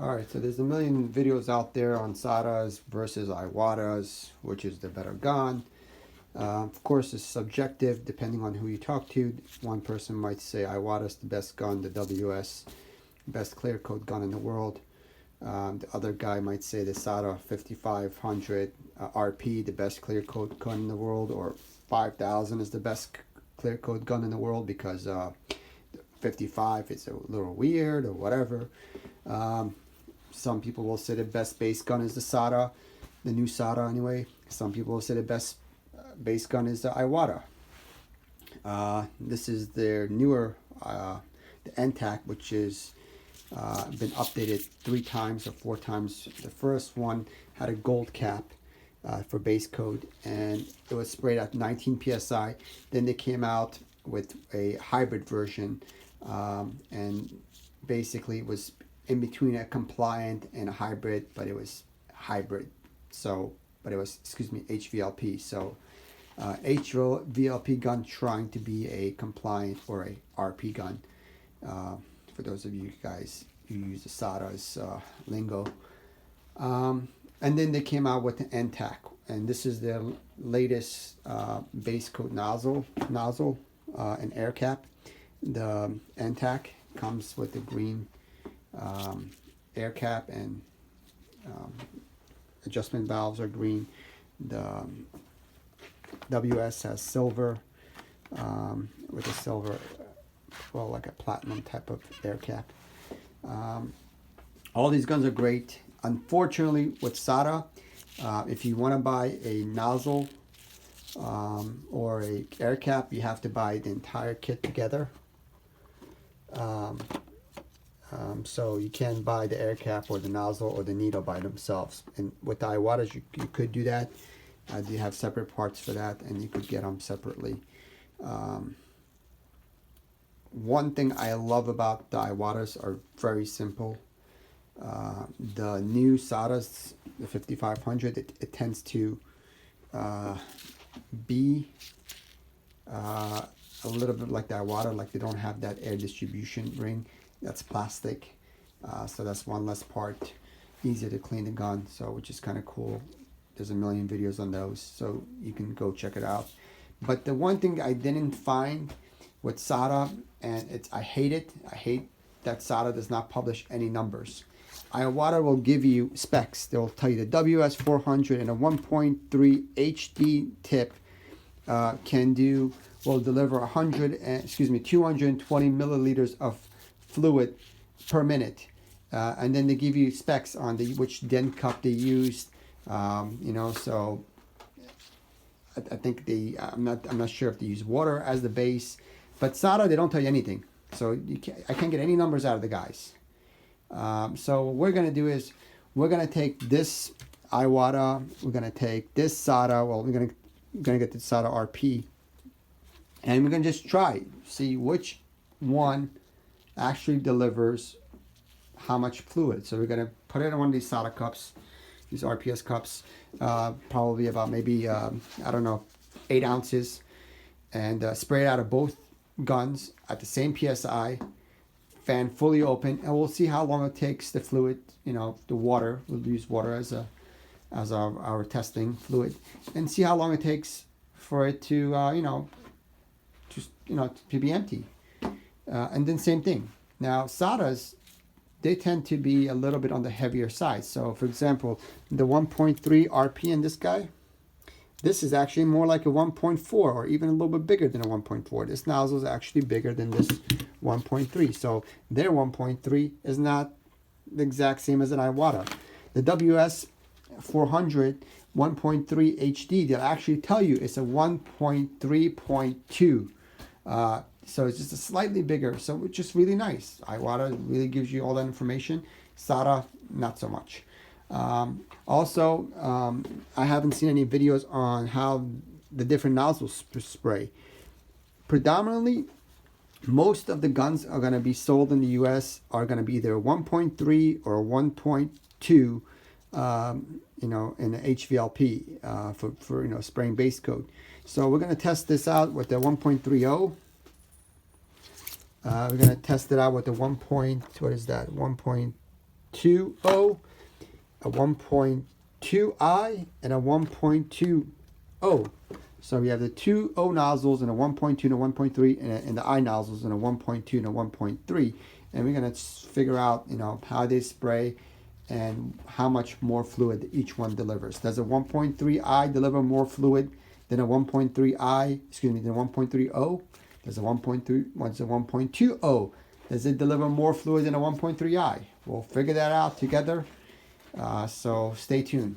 Alright, so there's a million videos out there on SATAs versus iwatas, which is the better gun. Of course, it's subjective depending on who you talk to. One person might say iwata's the best gun, the WS, best clear coat gun in the world. The other guy might say the SATA 5500 RP, the best clear coat gun in the world, or 5000 is the best clear coat gun in the world because 55 is a little weird or whatever. Some people will say the best base gun is the SATA, the new SATA anyway. Some people will say the best base gun is the iwata. This is their newer, the NTAC, which is been updated 3 times or 4 times. The first one had a gold cap for base coat, and it was sprayed at 19 psi. Then they came out with a hybrid version, and basically it was in between a compliant and a hybrid, but it was hybrid. So, but it was, excuse me, HVLP. So, HVLP gun trying to be a compliant or a RP gun. For those of you guys who use the SATA's lingo. And then they came out with the NTAC, and this is their latest base coat nozzle and air cap. The NTAC comes with the green air cap, and adjustment valves are green. The WS has silver with a silver, well, like a platinum type of air cap. All these guns are great. Unfortunately, with SATA, if you want to buy a nozzle or a air cap, you have to buy the entire kit together. So you can buy the air cap or the nozzle or the needle by themselves. And with the iwatas, you could do that. You have separate parts for that, and you could get them separately. One thing I love about the iwatas are very simple. The new SATAs, the 5500, it tends to be a little bit like the iwata, like they don't have that air distribution ring. That's plastic, so that's one less part. Easier to clean the gun, so which is kind of cool. There's a million videos on those, so you can go check it out. But the one thing I didn't find with SATA, and I hate it. I hate that SATA does not publish any numbers. Iwata will give you specs. They'll tell you the ws400 and a 1.3 HD tip will deliver 220 milliliters of fluid per minute, and then they give you specs on which dent cup they used. So I think I'm not sure if they use water as the base, but SATA, they don't tell you anything. So I can't get any numbers out of the guys. So what we're gonna do is we're gonna take this iwata, we're gonna take this SATA. Well, we're gonna get the SATA RP, and we're gonna just see which one actually delivers how much fluid. So we're gonna put it in one of these SATA cups, these RPS cups, probably about maybe I don't know, 8 ounces, and spray it out of both guns at the same psi, fan fully open, and we'll see how long it takes the fluid, the water. We'll use water as our testing fluid, and see how long it takes for it to to be empty. And then same thing. Now SATAs, they tend to be a little bit on the heavier side. So for example, the 1.3 RP in this guy, this is actually more like a 1.4 or even a little bit bigger than a 1.4. This nozzle is actually bigger than this 1.3. So their 1.3 is not the exact same as an iwata. The ws400 1.3 HD, they'll actually tell you it's a 1.3.2. So it's just a slightly bigger, so which is really nice. Iwata really gives you all that information. SATA, not so much. Also, I haven't seen any videos on how the different nozzles spray. Predominantly, most of the guns are going to be sold in the US are going to be either 1.3 or 1.2, in the HVLP for spraying base coat. So we're going to test this out with the 1.30. We're going to test it out with the 1. What is that? 1. 1.20, a 1.2i, and a 1.20. So we have the two O nozzles and a 1.2 and a 1.3, and the I nozzles and a 1.2 and a 1.3. And we're going to figure out, how they spray and how much more fluid each one delivers. Does a 1.3i deliver more fluid than a 1.3i, than 1.30? Does a 1.20? Does it deliver more fluid than a 1.3i? We'll figure that out together. So stay tuned.